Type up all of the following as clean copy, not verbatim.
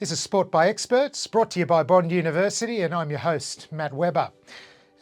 This is Sport by Experts, brought to you by Bond University, and I'm your host, Matt Webber.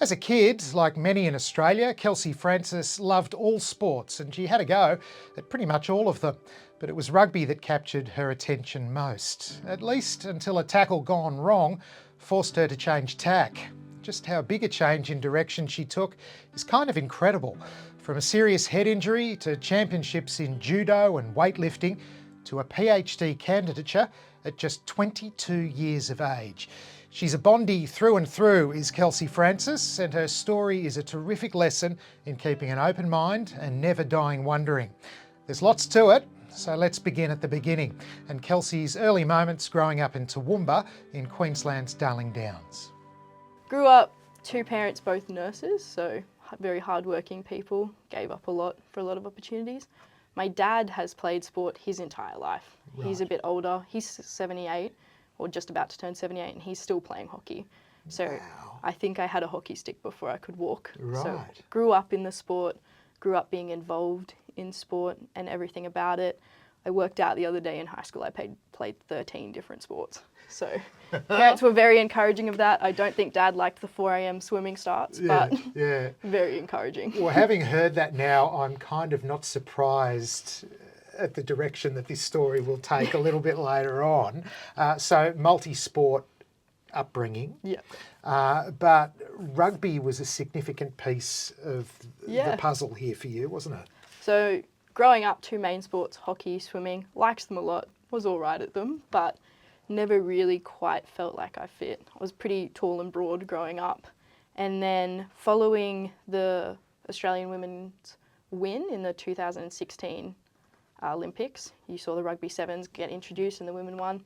As a kid, like many in Australia, Kelsey Francis loved all sports, and she had a go at pretty much all of them. But it was rugby that captured her attention most, at least until a tackle gone wrong forced her to change tack. Just how big a change in direction she took is kind of incredible. From a serious head injury to championships in judo and weightlifting to a PhD candidature at just 22 years of age. She's a Bondie through and through, is Kelsey Francis, and her story is a terrific lesson in keeping an open mind and never dying wondering. There's lots to it, so let's begin at the beginning, and Kelsey's early moments growing up in Toowoomba in Queensland's Darling Downs. Grew up, two parents both nurses, so very hardworking people, gave up a lot for a lot of opportunities. My dad has played sport his entire life. Right. He's a bit older, he's 78, or just about to turn 78, and he's still playing hockey. So wow. I think I had a hockey stick before I could walk. Right. So grew up in the sport, grew up being involved in sport and everything about it. I worked out the other day in high school, I played 13 different sports. So parents were very encouraging of that. I don't think Dad liked the 4 a.m. swimming starts, but very encouraging. Well, having heard that now, I'm kind of not surprised at the direction that this story will take a little bit later on. So multi-sport upbringing. Yeah. But rugby was a significant piece of the puzzle here for you, wasn't it? So growing up, two main sports, hockey, swimming, liked them a lot, was all right at them, but never really quite felt like I fit. I was pretty tall and broad growing up. And then following the Australian women's win in the 2016 Olympics, you saw the rugby sevens get introduced and the women won.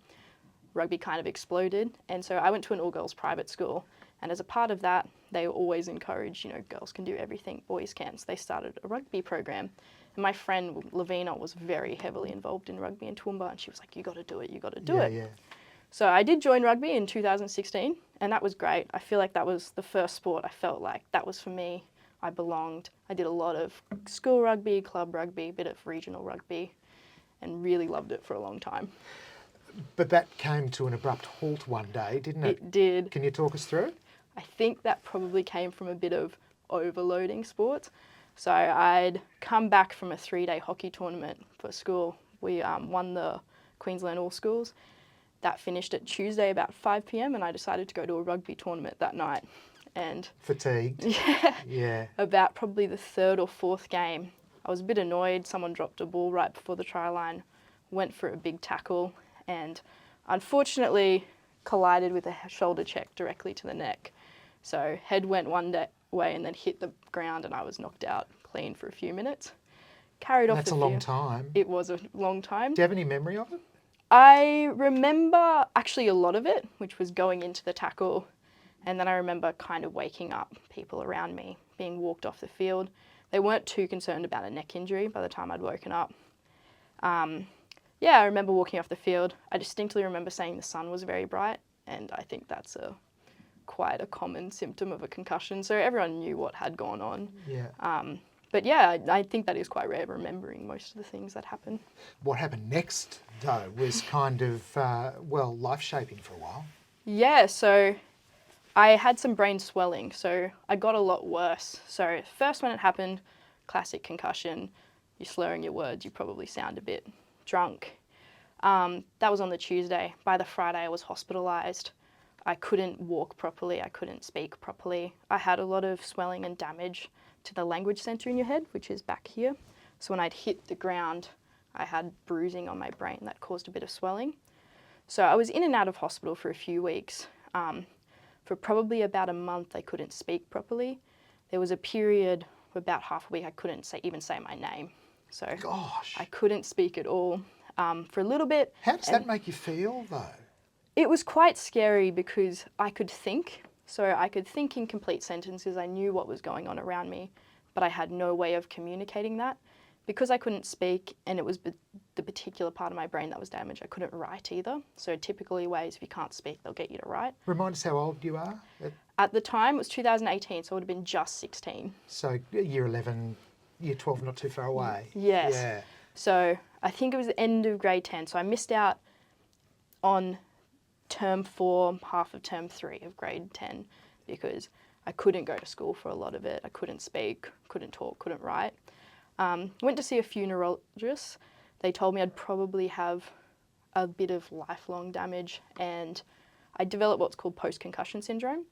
Rugby kind of exploded. And so I went to an all-girls private school. And as a part of that, they always encouraged, girls can do everything boys can. So they started a rugby program. And my friend Lavina was very heavily involved in rugby in Toowoomba, and she was like, you got to do it, you got to do it. Yeah. So I did join rugby in 2016, and that was great. I feel like that was the first sport I felt like that was for me. I belonged. I did a lot of school rugby, club rugby, a bit of regional rugby, and really loved it for a long time. But that came to an abrupt halt one day, didn't it? It did. Can you talk us through it? I think that probably came from a bit of overloading sports. So I'd come back from a 3-day hockey tournament for school. We won the Queensland All Schools. That finished at Tuesday about 5 p.m. and I decided to go to a rugby tournament that night. And fatigued? Yeah. About probably the third or fourth game, I was a bit annoyed. Someone dropped a ball right before the try line, went for a big tackle, and unfortunately collided with a shoulder check directly to the neck. So head went one way and then hit the ground, and I was knocked out clean for a few minutes. Carried off. That's a long time. It was a long time. Do you have any memory of it? I remember actually a lot of it, which was going into the tackle, and then I remember kind of waking up people around me, being walked off the field. They weren't too concerned about a neck injury by the time I'd woken up. I remember walking off the field. I distinctly remember saying the sun was very bright, and I think that's quite a common symptom of a concussion. So everyone knew what had gone on. Yeah. But yeah, I think that is quite rare, remembering most of the things that happened. What happened next, though, was kind of, life-shaping for a while. Yeah, so I had some brain swelling, so I got a lot worse. So first when it happened, classic concussion, you're slurring your words, you probably sound a bit drunk. That was on the Tuesday. By the Friday, I was hospitalised. I couldn't walk properly, I couldn't speak properly. I had a lot of swelling and damage to the language centre in your head, which is back here. So when I'd hit the ground, I had bruising on my brain that caused a bit of swelling. So I was in and out of hospital for a few weeks. For probably about a month, I couldn't speak properly. There was a period, about half a week, I couldn't even say my name. So gosh. I couldn't speak at all for a little bit. How does that make you feel, though? It was quite scary because I could think. So I could think in complete sentences. I knew what was going on around me, but I had no way of communicating that. Because I couldn't speak, and it was the particular part of my brain that was damaged, I couldn't write either. So typically ways, if you can't speak, they'll get you to write. Remind us how old you are? At the time, it was 2018, so I would have been just 16. So year 11, year 12, not too far away. Yes. Yeah. So I think it was the end of grade 10. So I missed out on term 4, half of term 3 of grade 10, because I couldn't go to school for a lot of it. I couldn't speak, couldn't talk, couldn't write. Went to see a few neurologists. They told me I'd probably have a bit of lifelong damage, and I developed what's called post-concussion syndrome.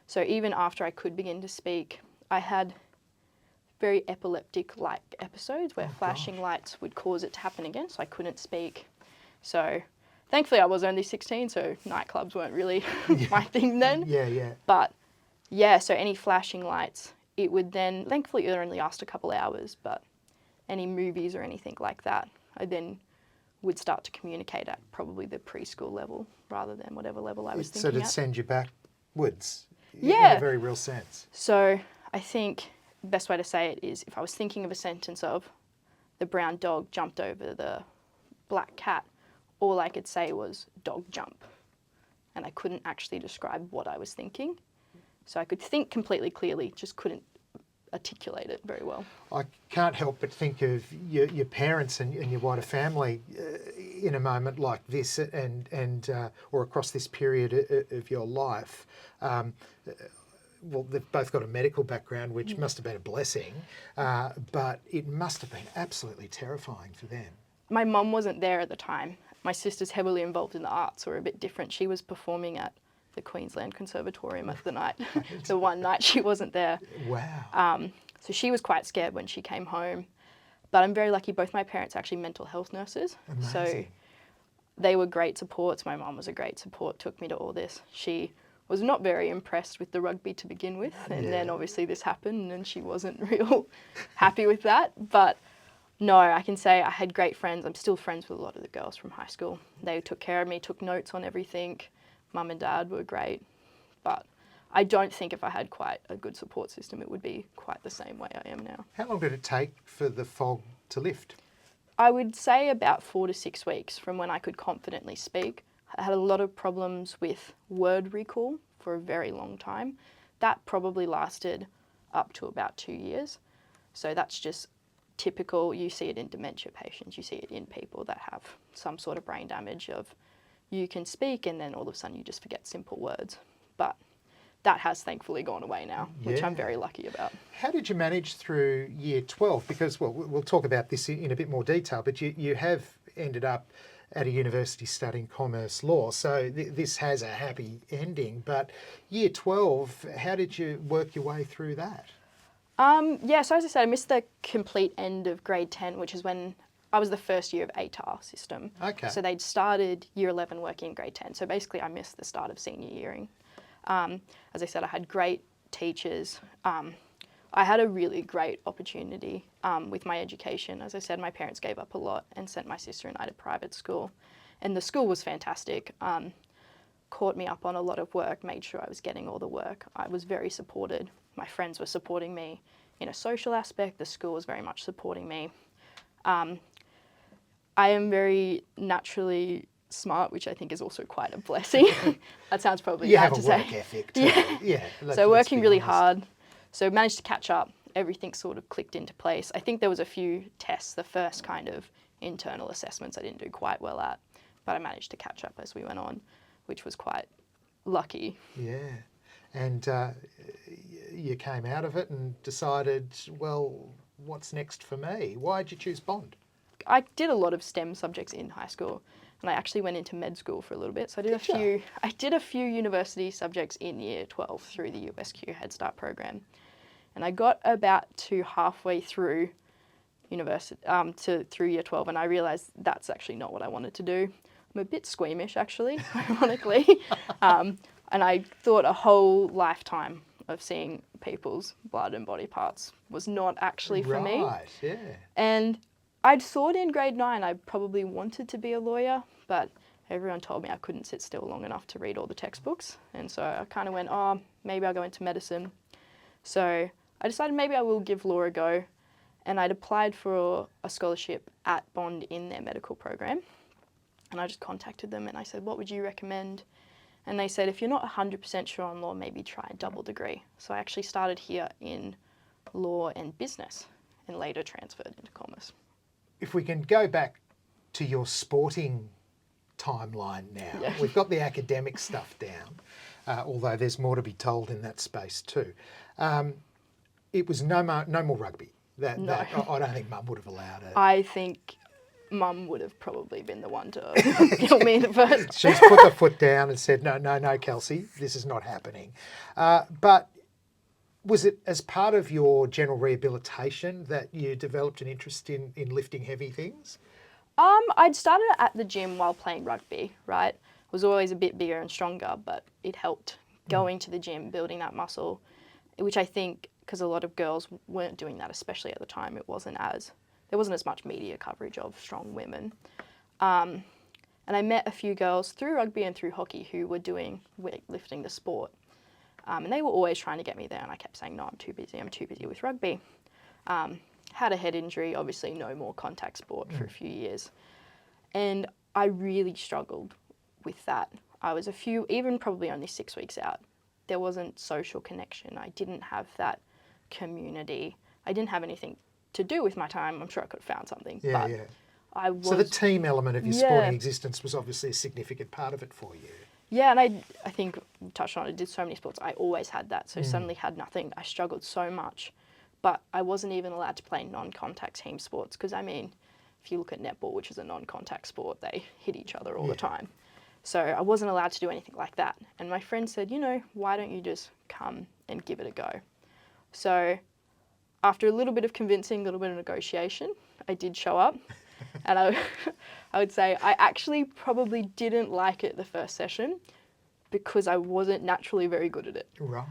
So even after I could begin to speak, I had very epileptic-like episodes where flashing lights would cause it to happen again, so I couldn't speak. So thankfully I was only 16, so nightclubs weren't really my thing then. But yeah, so any flashing lights, it would then, thankfully it only lasted a couple hours, but any movies or anything like that, I then would start to communicate at probably the preschool level rather than whatever level I was thinking So at. to send you backwards in Yeah. a very real sense. So I think the best way to say it is if I was thinking of a sentence of the brown dog jumped over the black cat, all I could say was dog jump. And I couldn't actually describe what I was thinking. So I could think completely clearly, just couldn't articulate it very well. I can't help but think of your parents and your wider family in a moment like this, and or across this period of your life. Well, they've both got a medical background, which must have been a blessing, but it must have been absolutely terrifying for them. My mum wasn't there at the time. My sister's heavily involved in the arts, or a bit different. She was performing at the Queensland Conservatorium at the night. The one night she wasn't there. Wow. So she was quite scared when she came home. But I'm very lucky, both my parents are actually mental health nurses. Amazing. So they were great supports. My mum was a great support, took me to all this. She was not very impressed with the rugby to begin with. And then obviously this happened and she wasn't real happy with that. But no, I can say I had great friends. I'm still friends with a lot of the girls from high school. They took care of me, took notes on everything. Mum and Dad were great, but I don't think if I had quite a good support system, it would be quite the same way I am now. How long did it take for the fog to lift? I would say about 4 to 6 weeks from when I could confidently speak. I had a lot of problems with word recall for a very long time. That probably lasted up to about 2 years. So that's just typical. You see it in dementia patients. You see it in people that have some sort of brain damage of you can speak and then all of a sudden you just forget simple words. But that has thankfully gone away now, which I'm very lucky about. How did you manage through year 12? Because, well, we'll talk about this in a bit more detail, but you have ended up at a university studying commerce law, so this has a happy ending. But year 12, how did you work your way through that? So as I said, I missed the complete end of grade 10, which is when I was the first year of ATAR system. Okay. So they'd started year 11 working in grade 10. So basically I missed the start of senior yearing. As I said, I had great teachers. I had a really great opportunity with my education. As I said, my parents gave up a lot and sent my sister and I to private school. And the school was fantastic. Caught me up on a lot of work, made sure I was getting all the work. I was very supported. My friends were supporting me in a social aspect. The school was very much supporting me. I am very naturally smart, which I think is also quite a blessing. That sounds probably bad to say. You have a work ethic too. Yeah. So working really hard. So managed to catch up. Everything sort of clicked into place. I think there was a few tests, the first kind of internal assessments I didn't do quite well at, but I managed to catch up as we went on, which was quite lucky. Yeah. And you came out of it and decided, well, what's next for me? Why did you choose Bond? I did a lot of STEM subjects in high school, and I actually went into med school for a little bit. So I did a few university subjects in year 12 through the USQ Head Start program. And I got about to halfway through university, through year 12, and I realised that's actually not what I wanted to do. I'm a bit squeamish, actually, ironically. And I thought a whole lifetime of seeing people's blood and body parts was not actually for me. Right, yeah. And I'd thought in grade 9 I probably wanted to be a lawyer, but everyone told me I couldn't sit still long enough to read all the textbooks. And so I kind of went, maybe I'll go into medicine. So I decided maybe I will give law a go. And I'd applied for a scholarship at Bond in their medical program. And I just contacted them and I said, what would you recommend? And they said, if you're not 100% sure on law, maybe try a double degree. So I actually started here in law and business and later transferred into commerce. If we can go back to your sporting timeline now. Yeah. We've got the academic stuff down, although there's more to be told in that space too. It was no more rugby. That I don't think Mum would have allowed it. I think Mum would have probably been the one to kill me in the first. She's put the foot down and said, no, Kelsey, this is not happening. But was it as part of your general rehabilitation that you developed an interest in lifting heavy things? I'd started at the gym while playing rugby, right? I was always a bit bigger and stronger, but it helped going to the gym, building that muscle, which I think, because a lot of girls weren't doing that, especially at the time, there wasn't as much media coverage of strong women. And I met a few girls through rugby and through hockey who were doing weightlifting, the sport. And they were always trying to get me there, and I kept saying, no, I'm too busy with rugby. Had a head injury, obviously no more contact sport for a few years. And I really struggled with that. I was even probably only 6 weeks out. There wasn't social connection. I didn't have that community. I didn't have anything to do with my time. I'm sure I could have found something. Yeah, but yeah. So the team element of your sporting existence was obviously a significant part of it for you. Yeah, and I think, we touched on it, I did so many sports, I always had that. So suddenly had nothing. I struggled so much. But I wasn't even allowed to play non-contact team sports because, I mean, if you look at netball, which is a non-contact sport, they hit each other all the time. So I wasn't allowed to do anything like that. And my friend said, why don't you just come and give it a go? So after a little bit of convincing, a little bit of negotiation, I did show up. And I would say I actually probably didn't like it the first session because I wasn't naturally very good at it. Right.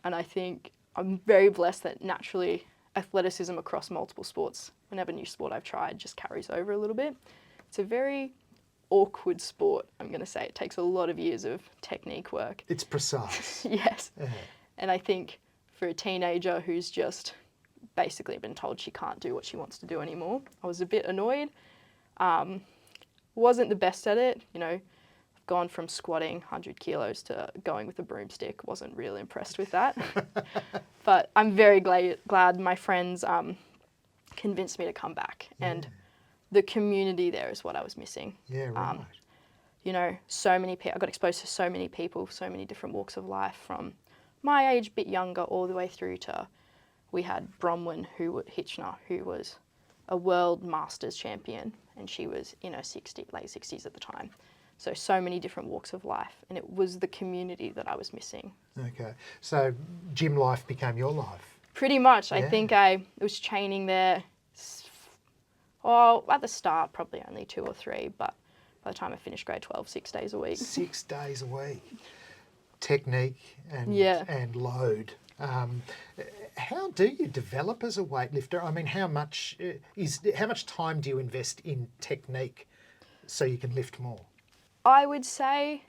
And I think I'm very blessed that naturally athleticism across multiple sports, whenever new sport I've tried, just carries over a little bit. It's a very awkward sport, I'm going to say. It takes a lot of years of technique work. It's precise. Yes. And I think for a teenager who's just basically been told she can't do what she wants to do anymore, I was a bit annoyed. Wasn't the best at it, I've gone from squatting 100 kilos to going with a broomstick. Wasn't really impressed with that. But I'm very glad my friends convinced me to come back. And the community there is what I was missing. Yeah, right. So many people, I got exposed to so many people, so many different walks of life, from my age, a bit younger, all the way through to, we had Bronwyn Hitchner, who was a world masters champion, and she was in her late 60s at the time. So many different walks of life, and it was the community that I was missing. Okay, so gym life became your life. Pretty much. I think I was training there, at the start probably only 2 or 3, but by the time I finished grade 12, 6 days a week. 6 days a week. Technique and load. How do you develop as a weightlifter? I mean, how much time do you invest in technique so you can lift more? I would say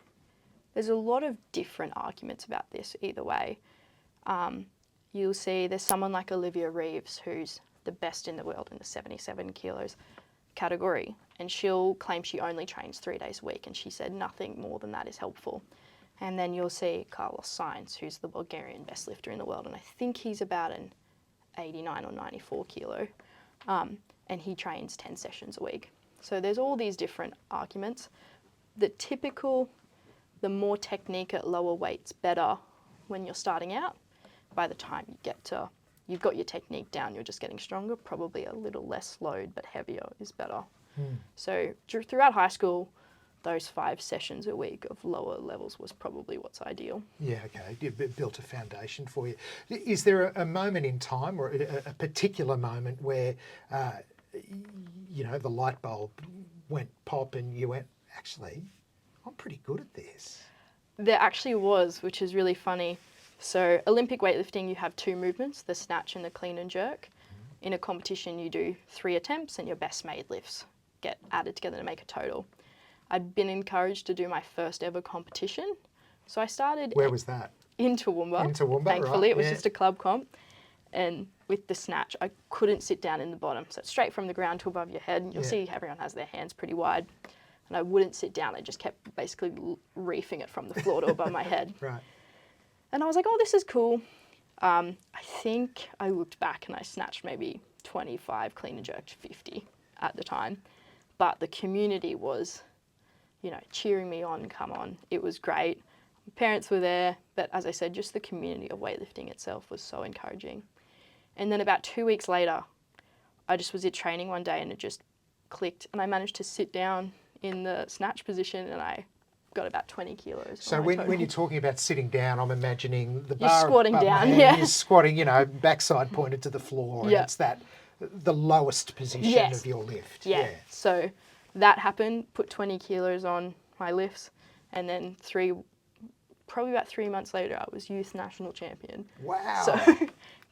there's a lot of different arguments about this either way. You'll see there's someone like Olivia Reeves, who's the best in the world in the 77 kilos category, and she'll claim she only trains 3 days a week, and she said nothing more than that is helpful. And then you'll see Carlos Sainz, who's the Bulgarian best lifter in the world, and I think he's about an 89 or 94 kilo, and he trains 10 sessions a week. So there's all these different arguments. The more technique at lower weights, better when you're starting out. By the time you've got your technique down, you're just getting stronger, probably a little less load, but heavier is better. So throughout high school, those 5 sessions a week of lower levels was probably what's ideal. Yeah, okay. You built a foundation for you. Is there a moment in time or a particular moment where, the light bulb went pop and you went, actually, I'm pretty good at this? There actually was, which is really funny. So Olympic weightlifting, you have 2 movements, the snatch and the clean and jerk. In a competition, you do 3 attempts and your best made lifts get added together to make a total. I'd been encouraged to do my first ever competition. So I started... Where was that? In Toowoomba. In Toowoomba, thankfully, right. It was just a club comp. And with the snatch, I couldn't sit down in the bottom. So it's straight from the ground to above your head. And you'll see everyone has their hands pretty wide. And I wouldn't sit down. I just kept basically reefing it from the floor to above my head. Right. And I was like, oh, this is cool. I think I looked back and I snatched maybe 25, clean and jerked 50 at the time. But the community was, cheering me on, come on. It was great. My parents were there, but as I said, just the community of weightlifting itself was so encouraging. And then about 2 weeks later, I just was at training one day and it just clicked, and I managed to sit down in the snatch position and I got about 20 kilos. So when you're talking about sitting down, I'm imagining the bar. You're squatting above my down, hand, yeah. You're squatting, backside pointed to the floor. Yeah. And it's the lowest position of your lift. Yeah. So that happened, put 20 kilos on my lifts, and then probably about 3 months later, I was youth national champion. Wow. So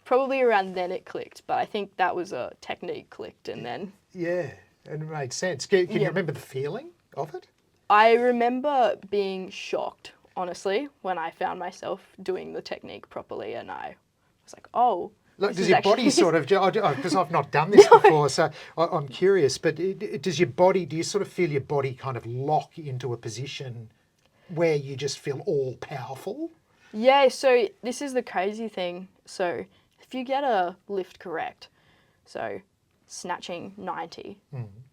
probably around then it clicked, but I think that was a technique clicked and then... Yeah, and it made sense. Can you remember the feeling of it? I remember being shocked, honestly, when I found myself doing the technique properly, and I was like, oh... Look, does your body sort of, because I've not done this before, so I'm curious, but do you sort of feel your body kind of lock into a position where you just feel all powerful? Yeah, so this is the crazy thing. So if you get a lift correct, so snatching 90,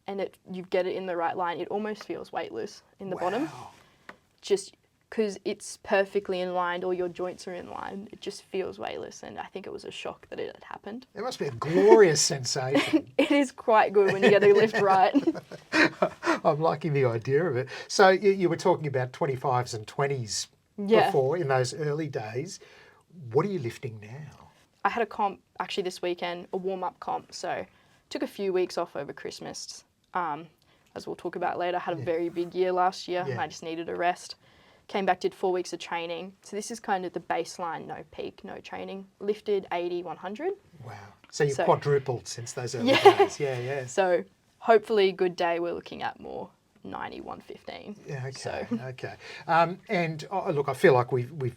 and you get it in the right line, it almost feels weightless in the bottom. Just because it's perfectly in line, all your joints are in line, it just feels weightless, and I think it was a shock that it had happened. It must be a glorious sensation. It is quite good when you get a lift right. I'm liking the idea of it. So you were talking about 25s and 20s before, in those early days. What are you lifting now? I had a comp actually this weekend, a warm-up comp, so took a few weeks off over Christmas. As we'll talk about later, I had a very big year last year, and I just needed a rest. Came back, did 4 weeks of training. So this is kind of the baseline, no peak, no training. Lifted 80, 100. Wow. So you've quadrupled since those early days. Yeah. So hopefully good day, we're looking at more 90, 115. Yeah, okay, So. okay. And look, I feel like we've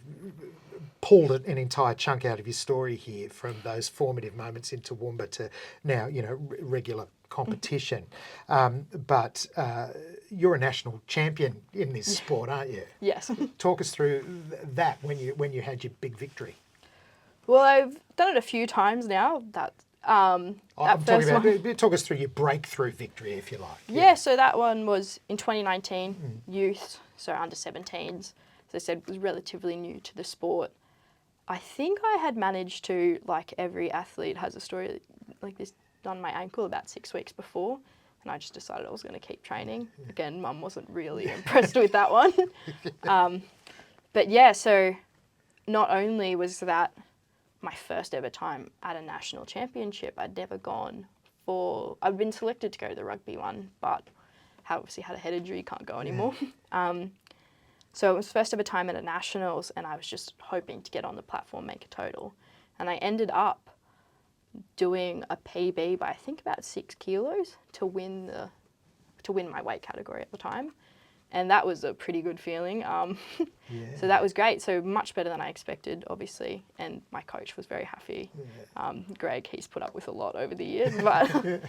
pulled an entire chunk out of your story here, from those formative moments in Toowoomba to now, regular competition. But you're a national champion in this sport, aren't you? Yes. Talk us through that when you had your big victory. Well, I've done it a few times now. Talk us through your breakthrough victory, if you like. Yeah, so that one was in 2019, youth, so under 17s. As I said, was relatively new to the sport. I think I had managed to, like every athlete has a story like this, done my ankle about 6 weeks before, and I just decided I was going to keep training. Again, Mum wasn't really impressed with that one. But yeah, so not only was that my first ever time at a national championship, I'd never gone I'd been selected to go to the rugby one, but obviously had a head injury, can't go anymore. So it was first ever time at a nationals, and I was just hoping to get on the platform, make a total. And I ended up doing a PB by I think about 6 kilos to win my weight category at the time. And that was a pretty good feeling. So that was great. So much better than I expected, obviously. And my coach was very happy. Greg, he's put up with a lot over the years. But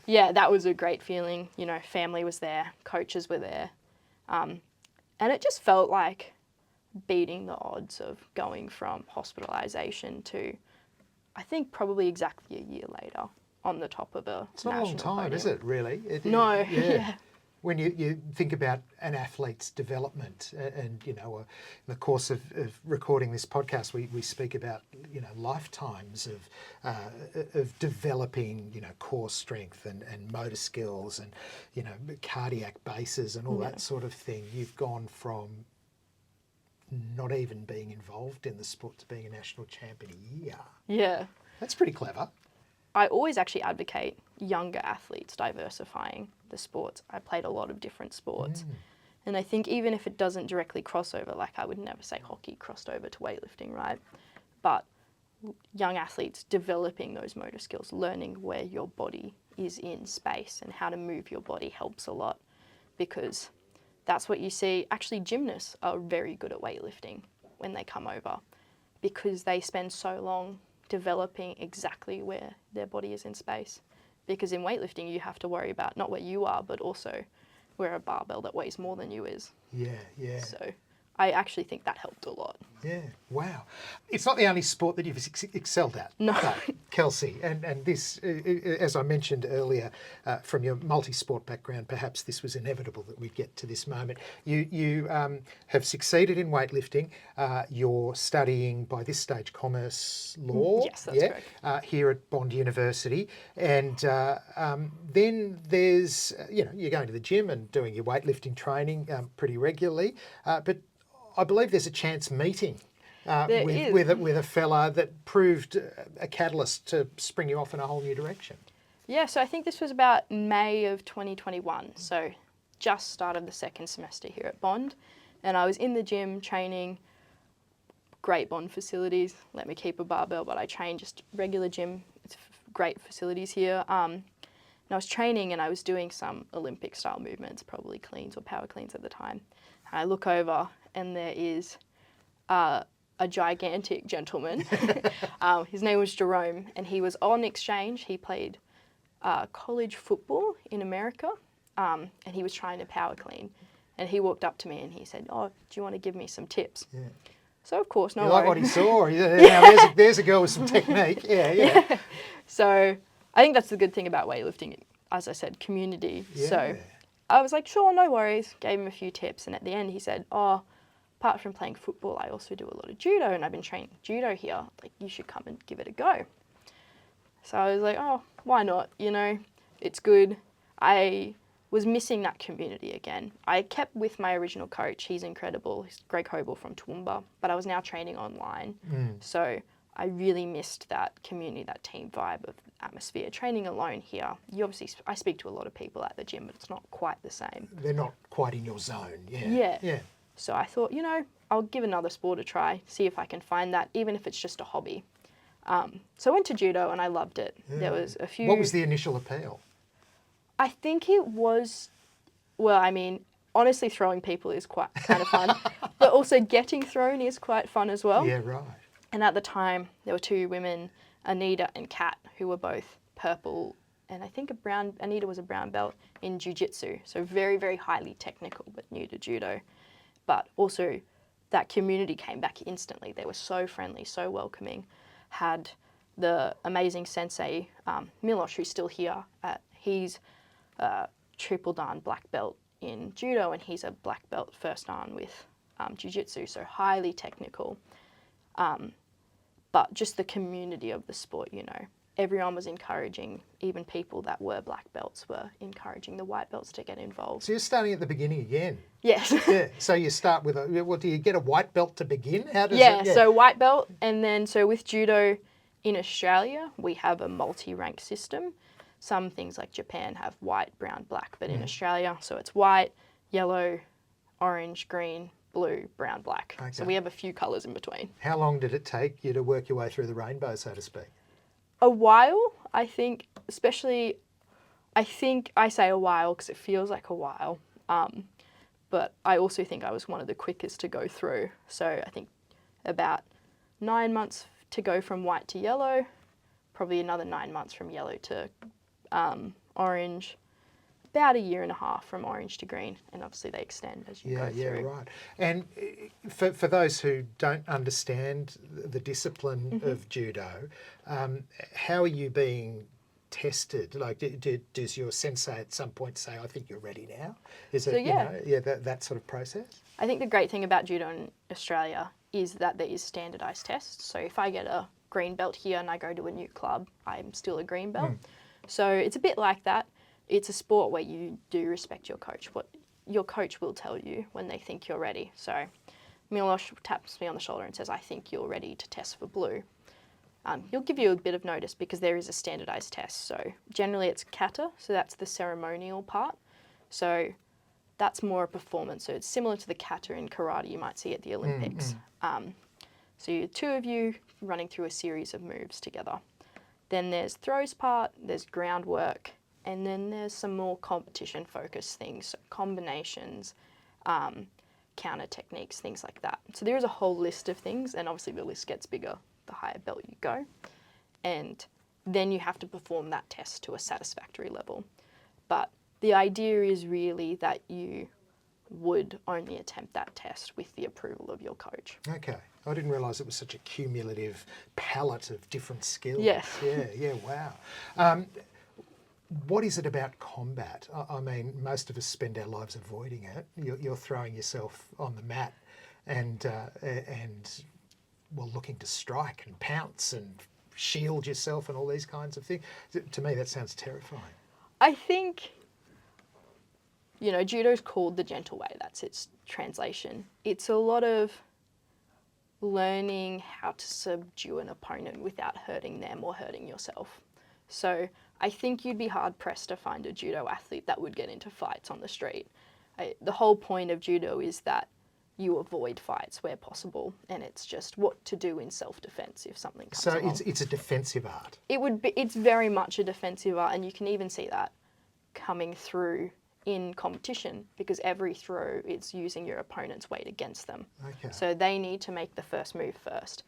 yeah, that was a great feeling. Family was there, coaches were there. And it just felt like beating the odds of going from hospitalisation to, I think, probably exactly a year later on the top of a It's not a national long time, podium. is it, really? No, Yeah. When you think about an athlete's development, and in the course of recording this podcast, we speak about lifetimes of developing core strength and motor skills and cardiac bases and all that sort of thing. You've gone from not even being involved in the sport to being a national champion a year. Yeah. That's pretty clever. I always actually advocate younger athletes diversifying the sports. I played a lot of different sports. And I think even if it doesn't directly cross over, like I would never say hockey crossed over to weightlifting, right? But young athletes developing those motor skills, learning where your body is in space and how to move your body helps a lot, because that's what you see. Actually, gymnasts are very good at weightlifting when they come over, because they spend so long developing exactly where their body is in space. Because in weightlifting, you have to worry about not where you are, but also where a barbell that weighs more than you is. Yeah. So I actually think that helped a lot. Yeah, wow. It's not the only sport that you've excelled at, No. Kelsey. And this, as I mentioned earlier, from your multi-sport background, perhaps this was inevitable that we'd get to this moment. You have succeeded in weightlifting. You're studying, by this stage, commerce law. Yes, that's correct. Here at Bond University. And then there's, you're going to the gym and doing your weightlifting training pretty regularly. But I believe there's a chance meeting with a fella that proved a catalyst to spring you off in a whole new direction. Yeah, so I think this was about May of 2021. So just started the second semester here at Bond. And I was in the gym training, great Bond facilities, let me keep a barbell, but I train just regular gym. It's great facilities here. And I was training and I was doing some Olympic style movements, probably cleans or power cleans at the time. And I look over and there is a gigantic gentleman. His name was Jerome, and he was on exchange. He played college football in America, and he was trying to power clean. And he walked up to me and he said, "Oh, do you want to give me some tips?" Yeah. So of course, no. You like what he saw? Now there's a girl with some technique. Yeah. So I think that's the good thing about weightlifting. As I said, community. Yeah. So I was like, sure, no worries. Gave him a few tips, and at the end he said, "Oh, apart from playing football, I also do a lot of judo, and I've been training judo here. Like, you should come and give it a go." So I was like, oh, why not? It's good. I was missing that community again. I kept with my original coach. He's incredible. He's Greg Hobel from Toowoomba, but I was now training online. So I really missed that community, that team vibe of atmosphere. Training alone here, I speak to a lot of people at the gym, but it's not quite the same. They're not quite in your zone. Yeah. So I thought, I'll give another sport a try, see if I can find that, even if it's just a hobby. So I went to judo and I loved it. Yeah. There was a few... What was the initial appeal? I think it was, honestly, throwing people is quite kind of fun, but also getting thrown is quite fun as well. Yeah, right. And at the time, there were two women, Anita and Kat, who were both purple, and I think Anita was a brown belt in jiu-jitsu, so very, very highly technical, but new to judo. But also, that community came back instantly. They were so friendly, so welcoming. Had the amazing sensei, Milosh, who's still here. He's a triple dan black belt in judo, and he's a black belt first dan with jiu-jitsu, so highly technical. But just the community of the sport, everyone was encouraging, even people that were black belts were encouraging the white belts to get involved. So you're starting at the beginning again? Yes. Yeah. So you start with do you get a white belt to begin? How does so white belt, and then so with judo in Australia, we have a multi-rank system. Some things like Japan have white, brown, black, but in Australia, so it's white, yellow, orange, green, blue, brown, black. Okay. So we have a few colours in between. How long did it take you to work your way through the rainbow, so to speak? A while, I think, especially, I say a while because it feels like a while, but I also think I was one of the quickest to go through. So I think about 9 months to go from white to yellow, probably another 9 months from yellow to orange, about a year and a half from orange to green, and obviously they extend as you go through. Yeah, right. And for those who don't understand the discipline of judo, how are you being tested? Like, does your sensei at some point say, "I think you're ready now"? Is it that sort of process? I think the great thing about judo in Australia is that there is standardised tests. So if I get a green belt here and I go to a new club, I'm still a green belt. So it's a bit like that. It's a sport where you do respect your coach. What your coach will tell you when they think you're ready. So Milosh taps me on the shoulder and says, "I think you're ready to test for blue." He'll give you a bit of notice because there is a standardised test. So generally it's kata, so that's the ceremonial part. So that's more a performance. So it's similar to the kata in karate you might see at the Olympics. So you're two of you running through a series of moves together. Then there's throws part, there's groundwork, and then there's some more competition-focused things, so combinations, counter techniques, things like that. So there is a whole list of things, and obviously the list gets bigger the higher belt you go. And then you have to perform that test to a satisfactory level. But the idea is really that you would only attempt that test with the approval of your coach. Okay. I didn't realise it was such a cumulative palette of different skills. Yes. Yeah, wow. What is it about combat? I mean, most of us spend our lives avoiding it. You're throwing yourself on the mat and well, looking to strike and pounce and shield yourself and all these kinds of things. To me, that sounds terrifying. I think, judo's called the gentle way. That's its translation. It's a lot of learning how to subdue an opponent without hurting them or hurting yourself. So I think you'd be hard pressed to find a judo athlete that would get into fights on the street. The whole point of judo is that you avoid fights where possible, and it's just what to do in self-defense if something comes along. So it's a defensive art. It's very much a defensive art, and you can even see that coming through in competition, because every throw it's using your opponent's weight against them. Okay. So they need to make the first move first.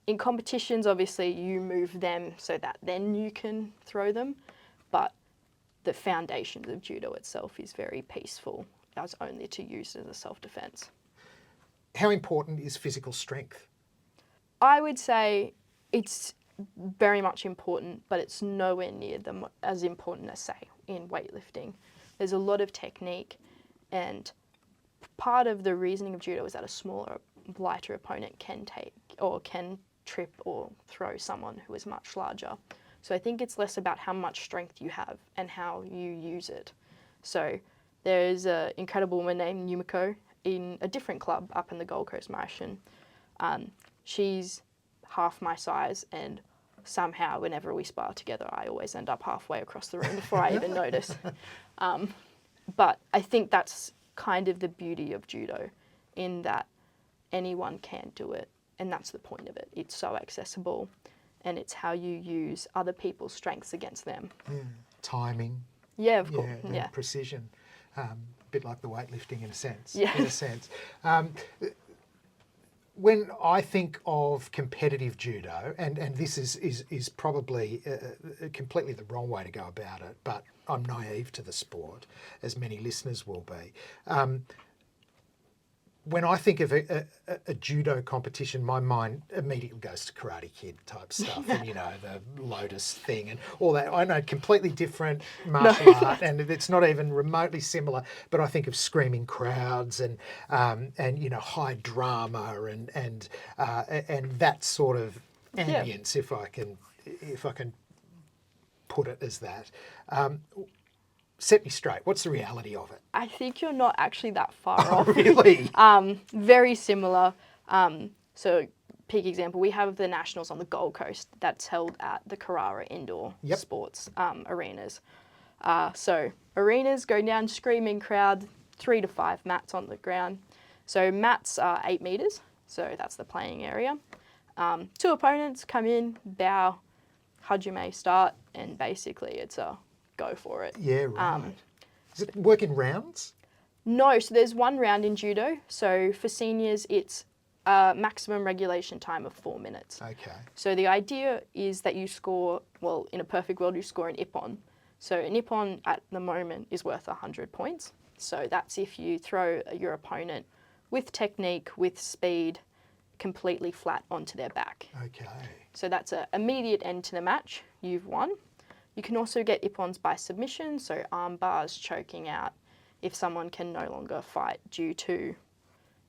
In competitions, obviously, you move them so that then you can throw them, but the foundations of judo itself is very peaceful, as only to use as a self-defense. How important is physical strength? I would say it's very much important, but it's nowhere near as important as, say, in weightlifting. There's a lot of technique, and part of the reasoning of judo is that a smaller, lighter opponent can trip or throw someone who is much larger. So I think it's less about how much strength you have and how you use it. So there's an incredible woman named Yumiko in a different club up in the Gold Coast Marathon. She's half my size, and somehow whenever we spar together, I always end up halfway across the room before I even notice. But I think that's kind of the beauty of judo, in that anyone can do it, and that's the point of it. It's so accessible, and it's how you use other people's strengths against them. Yeah. Timing. Yeah, of course. And Yeah. precision. A bit like the weightlifting in a sense. Yeah. In a sense. When I think of competitive judo, and this is probably completely the wrong way to go about it, but I'm naive to the sport, as many listeners will be. When I think of a judo competition, my mind immediately goes to Karate Kid type stuff, and the Lotus thing and all that. I know, completely different martial art, and it's not even remotely similar. But I think of screaming crowds and high drama and that sort of ambience, if I can put it as that. Set me straight. What's the reality of it? I think you're not actually that far off. Really? Very similar. So, peak example, we have the Nationals on the Gold Coast that's held at the Carrara Indoor Sports arenas. So, arenas go down, screaming crowd, 3 to 5 mats on the ground. So, mats are 8 metres, so that's the playing area. 2 opponents come in, bow, hajime start, and basically it's a go for it. Yeah, right. Does it work in rounds? No, so there's 1 round in judo. So for seniors, it's a maximum regulation time of 4 minutes. Okay. So the idea is that you score, well, in a perfect world, you score an ippon. So an ippon at the moment is worth 100 points. So that's if you throw your opponent with technique, with speed, completely flat onto their back. Okay. So that's an immediate end to the match. You've won. You can also get ippons by submission, so arm bars, choking out, if someone can no longer fight due to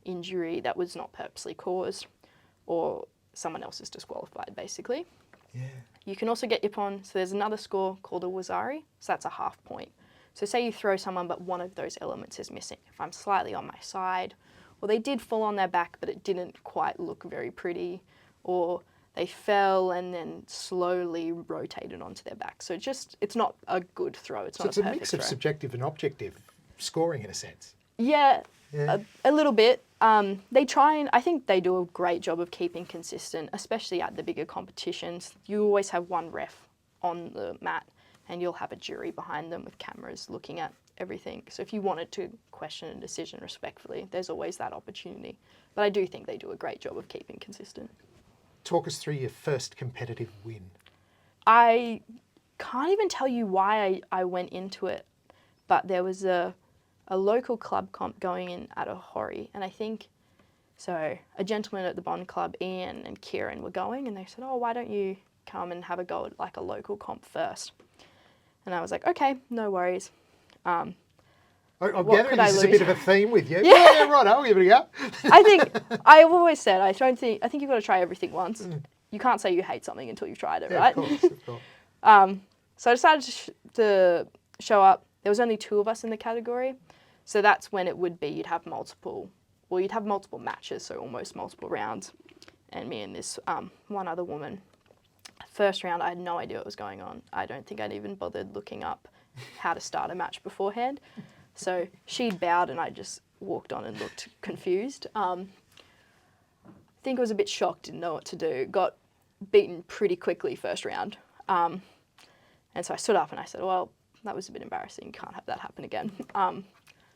injury that was not purposely caused, or someone else is disqualified, basically. Yeah. You can also get ippon, so there's another score called a wazari, so that's a half point. So say you throw someone but one of those elements is missing. If I'm slightly on my side, or they did fall on their back but it didn't quite look very pretty, or they fell and then slowly rotated onto their back. So it's not a good throw. It's not a perfect throw. So it's a mix of subjective and objective scoring in a sense. Yeah. A little bit. I think they do a great job of keeping consistent, especially at the bigger competitions. You always have 1 ref on the mat and you'll have a jury behind them with cameras looking at everything. So if you wanted to question a decision respectfully, there's always that opportunity. But I do think they do a great job of keeping consistent. Talk us through your first competitive win. I can't even tell you why I went into it, but there was a a local club comp going in at a Horry, and I think, so a gentleman at the Bond Club, Ian and Kieran, were going, and they said, oh, why don't you come and have a go at like a local comp first? And I was like, okay, no worries. I'm What gathering could I this is a lose? bit of a theme with you. Yeah. Right, I'll give it a go. I think, I've always said, I think you've got to try everything once. You can't say you hate something until you've tried it, Yeah, right? of course. So I decided to show up. There was only 2 of us in the category. So that's when it would be, you'd have multiple matches, so almost multiple rounds. And me and this one other woman. First round, I had no idea what was going on. I don't think I'd even bothered looking up how to start a match beforehand. So she'd bowed and I just walked on and looked confused. I think I was a bit shocked, didn't know what to do. Got beaten pretty quickly first round. And so I stood up and I said, well, that was a bit embarrassing. Can't have that happen again.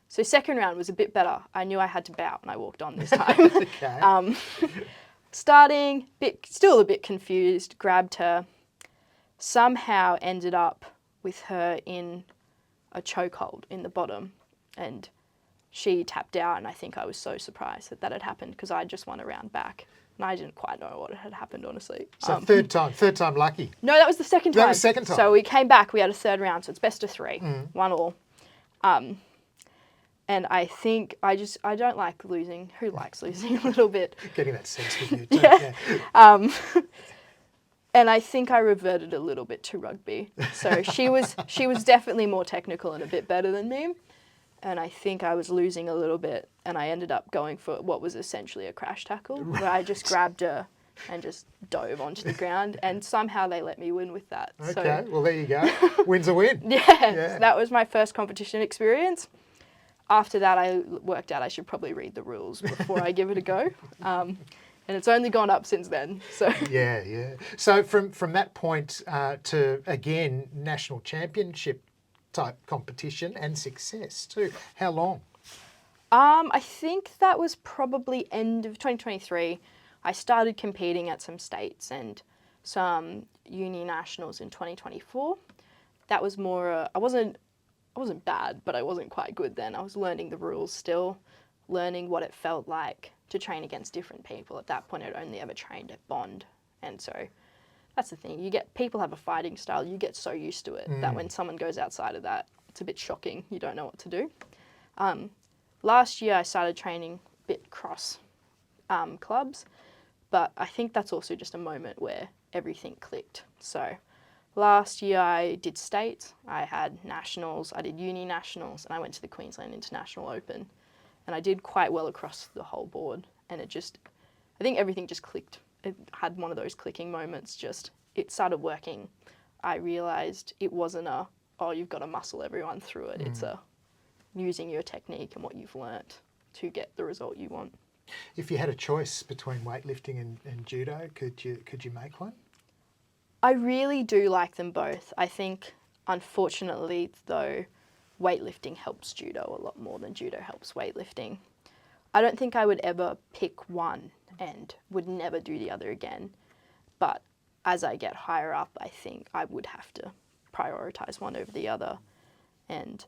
So second round was a bit better. I knew I had to bow and I walked on this time. Okay. Starting, still a bit confused, grabbed her, somehow ended up with her in a chokehold in the bottom, and she tapped out, and I think I was so surprised that had happened because I just won a round back. And I didn't quite know what had happened, honestly. So third time lucky. No, that was the second time. That was second time. So we came back, we had a third round, so it's best of 3, 1-1. And I think I don't like losing. Who likes losing a little bit? Getting that sense with you too. Yeah. Yeah. And I think I reverted a little bit to rugby. So she was definitely more technical and a bit better than me. And I think I was losing a little bit, and I ended up going for what was essentially a crash tackle, where I just grabbed her and just dove onto the ground, and somehow they let me win with that. Okay, So, well there you go. Win's a win. yeah, Yeah. So that was my first competition experience. After that, I worked out I should probably read the rules before I give it a go. And it's only gone up since then. So Yeah. So from that point to, again, national championship type competition and success too. How long? I think that was probably end of 2023. I started competing at some states and some uni nationals in 2024. That was more, I wasn't bad, but I wasn't quite good then. I was learning the rules still, learning what it felt like to train against different people. At that point, I'd only ever trained at Bond. And so that's the thing. People have a fighting style. You get so used to it that when someone goes outside of that, it's a bit shocking. You don't know what to do. Last year, I started training a bit cross clubs, but I think that's also just a moment where everything clicked. So last year I did states, I had nationals, I did uni nationals, and I went to the Queensland International Open. And I did quite well across the whole board. And I think everything just clicked. It had one of those clicking moments, it started working. I realised it wasn't you've got to muscle everyone through it. It's using your technique and what you've learnt to get the result you want. If you had a choice between weightlifting and judo, could you make one? I really do like them both. I think, unfortunately, though, weightlifting helps judo a lot more than judo helps weightlifting. I don't think I would ever pick one and would never do the other again. But as I get higher up, I think I would have to prioritise one over the other. And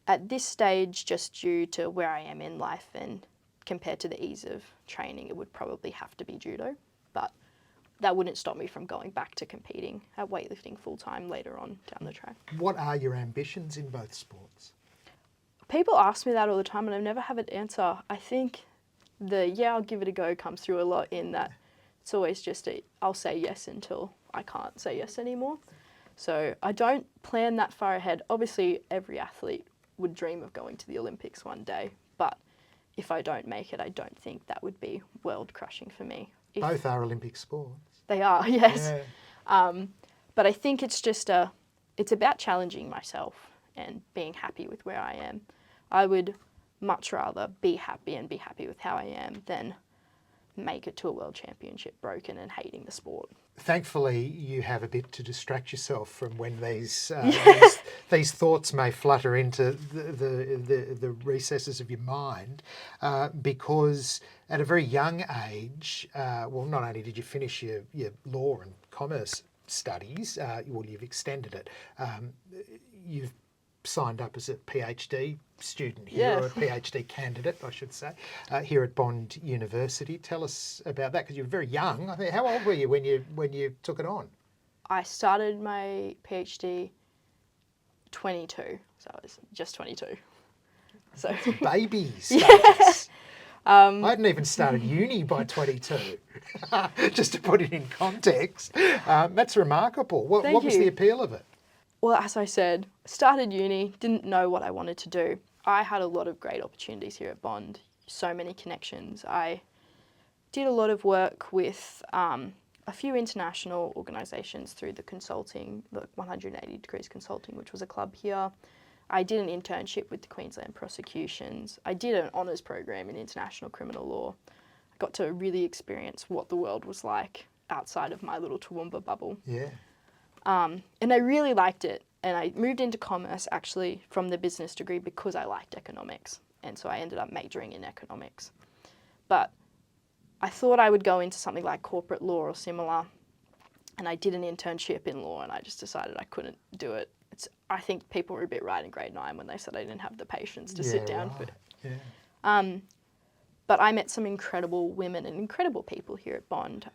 at this stage, just due to where I am in life and compared to the ease of training, it would probably have to be judo. But that wouldn't stop me from going back to competing at weightlifting full-time later on down the track. What are your ambitions in both sports? People ask me that all the time and I've never had an answer. I think I'll give it a go comes through a lot in that it's always just I'll say yes until I can't say yes anymore. So I don't plan that far ahead. Obviously, every athlete would dream of going to the Olympics one day, but if I don't make it, I don't think that would be world-crushing for me. Both are Olympic sports. They are, yes. Yeah. But I think it's just it's about challenging myself and being happy with where I am. I would much rather be happy with how I am than make it to a world championship broken and hating the sport. Thankfully, you have a bit to distract yourself from when these thoughts may flutter into the recesses of your mind, because at a very young age, not only did you finish your law and commerce studies, you've extended it. You've signed up as a PhD student here, or a PhD candidate, I should say, here at Bond University. Tell us about that, because you're very young. I think, how old were you when you took it on? I started my PhD 22, so I was just 22. So Baby status. I hadn't even started uni by 22. Just to put it in context, that's remarkable. What was the appeal of it? Well, as I said, started uni, didn't know what I wanted to do. I had a lot of great opportunities here at Bond, so many connections. I did a lot of work with a few international organisations through the consulting, the 180 Degrees Consulting, which was a club here. I did an internship with the Queensland Prosecutions. I did an honours program in international criminal law. I got to really experience what the world was like outside of my little Toowoomba bubble. Yeah. And I really liked it. And I moved into commerce actually from the business degree because I liked economics. And so I ended up majoring in economics. But I thought I would go into something like corporate law or similar. And I did an internship in law and I just decided I couldn't do it. I think people were a bit right in grade 9 when they said I didn't have the patience to sit down for it. Yeah. But I met some incredible women and incredible people here at Bond.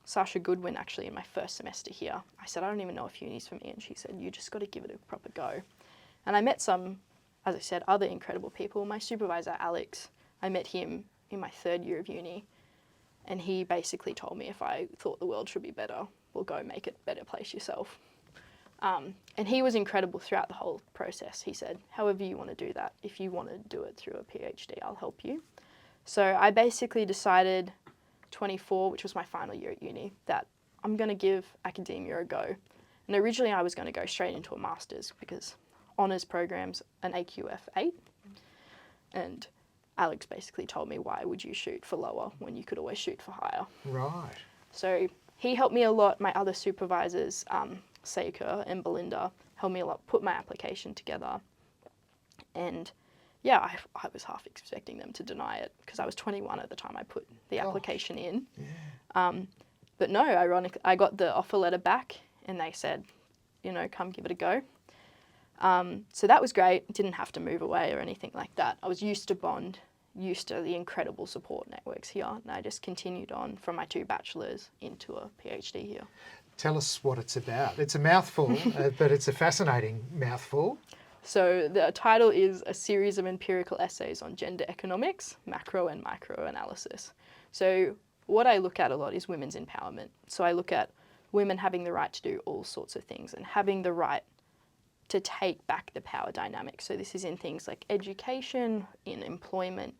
Sasha Goodwin, actually, in my first semester here, I said, I don't even know if uni's for me. And she said, you just got to give it a proper go. And I met some, as I said, other incredible people. My supervisor, Alex, I met him in my 3rd year of uni. And he basically told me if I thought the world should be better, well, go make it a better place yourself. And he was incredible throughout the whole process. He said, however you want to do that, if you want to do it through a PhD, I'll help you. So I basically decided 24, which was my final year at uni, that I'm going to give academia a go. And originally I was going to go straight into a master's because honours program's an AQF 8. And Alex basically told me, why would you shoot for lower when you could always shoot for higher? Right. So he helped me a lot. My other supervisors, Seika and Belinda, helped me a lot, put my application together. And yeah, I was half expecting them to deny it because I was 21 at the time I put the application in. Yeah. But no, ironically, I got the offer letter back and they said, come give it a go. So that was great. Didn't have to move away or anything like that. I was used to Bond, used to the incredible support networks here, and I just continued on from my 2 bachelors into a PhD here. Tell us what it's about. It's a mouthful, but it's a fascinating mouthful. So the title is a series of empirical essays on gender economics, macro and micro analysis. So what I look at a lot is women's empowerment. So I look at women having the right to do all sorts of things and having the right to take back the power dynamic. So this is in things like education, in employment,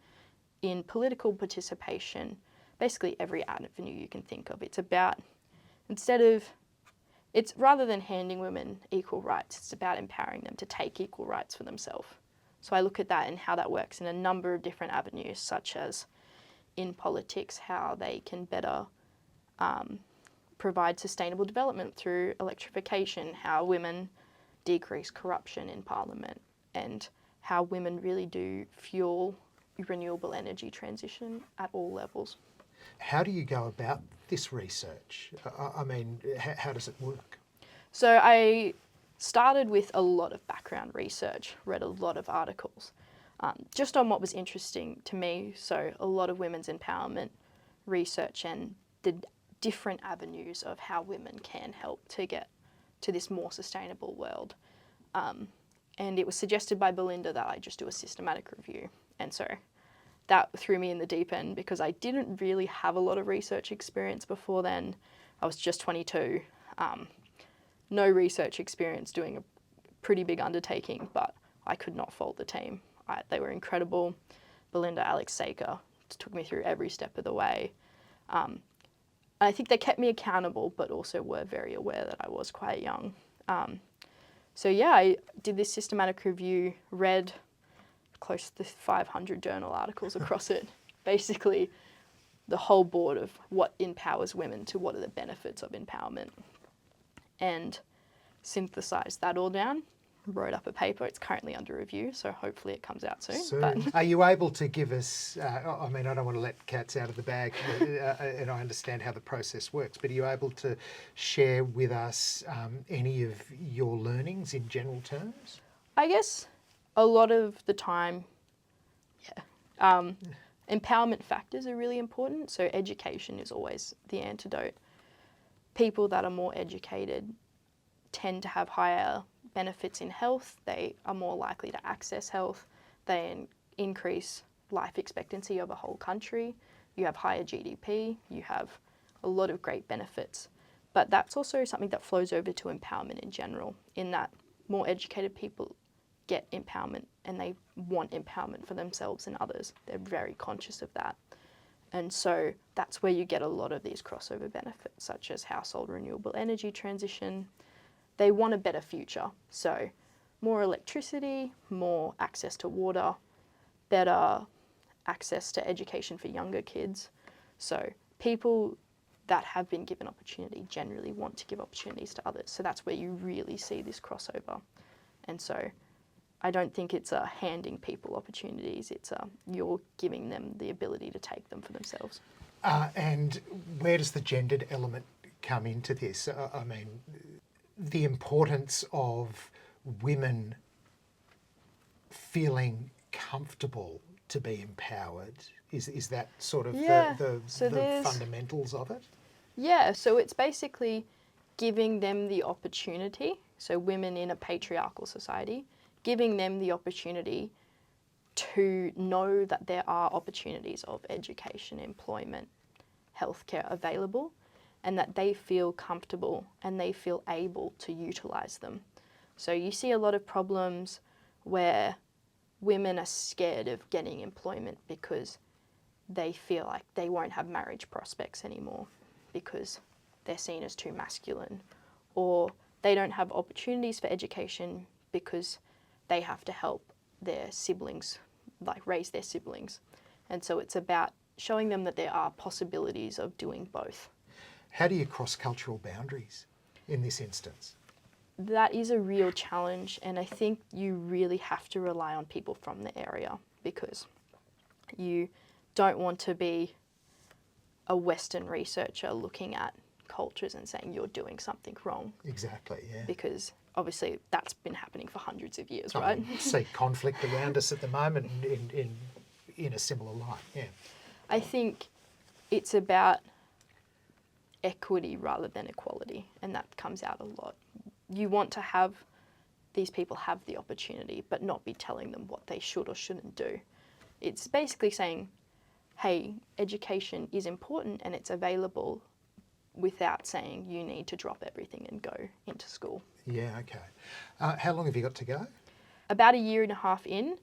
in political participation, basically every avenue you can think of. It's about, it's rather than handing women equal rights, it's about empowering them to take equal rights for themselves. So I look at that and how that works in a number of different avenues, such as in politics, how they can better provide sustainable development through electrification, how women decrease corruption in Parliament, and how women really do fuel renewable energy transition at all levels. How do you go about this research? I mean, how does it work? So I started with a lot of background research, read a lot of articles, just on what was interesting to me. So a lot of women's empowerment research and the different avenues of how women can help to get to this more sustainable world. And it was suggested by Belinda that I just do a systematic review. And so that threw me in the deep end because I didn't really have a lot of research experience before then. I was just 22. No research experience, doing a pretty big undertaking, but I could not fault the team. They were incredible. Belinda, Alex, Seika took me through every step of the way. I think they kept me accountable, but also were very aware that I was quite young. So yeah, I did this systematic review, read close to 500 journal articles across it. Basically, the whole board of what empowers women to what are the benefits of empowerment. And synthesised that all down, wrote up a paper. It's currently under review, so hopefully it comes out soon. But Are you able to give us, I mean, I don't want to let cats out of the bag, and I understand how the process works, but are you able to share with us any of your learnings in general terms? I guess a lot of the time, empowerment factors are really important. So education is always the antidote. People that are more educated tend to have higher benefits in health. They are more likely to access health. They increase life expectancy of a whole country. You have higher GDP. You have a lot of great benefits. But that's also something that flows over to empowerment in general, in that more educated people get empowerment and they want empowerment for themselves and others. They're very conscious of that. And so that's where you get a lot of these crossover benefits, such as household renewable energy transition. They want a better future. So more electricity, more access to water, better access to education for younger kids. So people that have been given opportunity generally want to give opportunities to others. So that's where you really see this crossover. And so I don't think it's handing people opportunities, it's you're giving them the ability to take them for themselves. And where does the gendered element come into this? I mean, the importance of women feeling comfortable to be empowered, is that sort of the fundamentals of it? Yeah, so it's basically giving them the opportunity, so women in a patriarchal society, giving them the opportunity to know that there are opportunities of education, employment, healthcare available, and that they feel comfortable and they feel able to utilise them. So you see a lot of problems where women are scared of getting employment because they feel like they won't have marriage prospects anymore because they're seen as too masculine, or they don't have opportunities for education because they have to help their siblings, like raise their siblings. And so it's about showing them that there are possibilities of doing both. How do you cross cultural boundaries in this instance? That is a real challenge, and I think you really have to rely on people from the area, because you don't want to be a Western researcher looking at cultures and saying you're doing something wrong. Exactly, yeah. Because obviously that's been happening for hundreds of years, right? I see conflict around us at the moment in a similar light, yeah. I think it's about equity rather than equality, and that comes out a lot. You want to have these people have the opportunity, but not be telling them what they should or shouldn't do. It's basically saying, hey, education is important and it's available, without saying you need to drop everything and go into school. Yeah, okay. How long have you got to go? About 1.5 years in.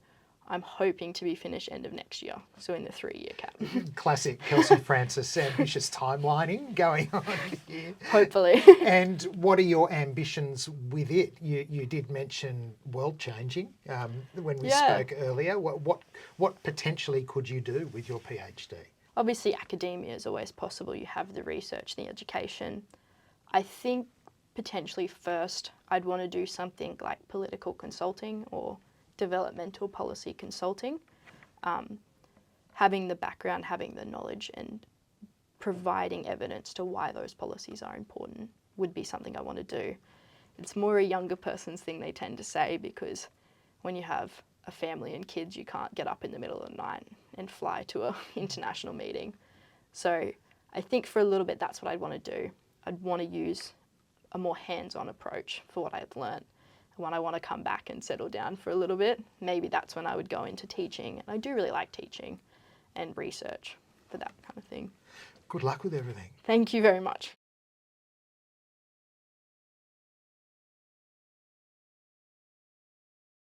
I'm hoping to be finished end of next year, so in the 3-year cap. Classic Kelsey Francis ambitious timelining going on here. Hopefully. And what are your ambitions with it? You did mention world changing when we spoke earlier. What potentially could you do with your PhD? Obviously academia is always possible. You have the research, the education. I think potentially first I'd want to do something like political consulting or developmental policy consulting. Having the background, having the knowledge and providing evidence to why those policies are important would be something I want to do. It's more a younger person's thing, they tend to say, because when you have a family and kids, you can't get up in the middle of the night and fly to an international meeting. So I think for a little bit that's what I'd want to do. I'd want to use a more hands-on approach for what I've learnt. And when I want to come back and settle down for a little bit, maybe that's when I would go into teaching. And I do really like teaching and research for that kind of thing. Good luck with everything. Thank you very much.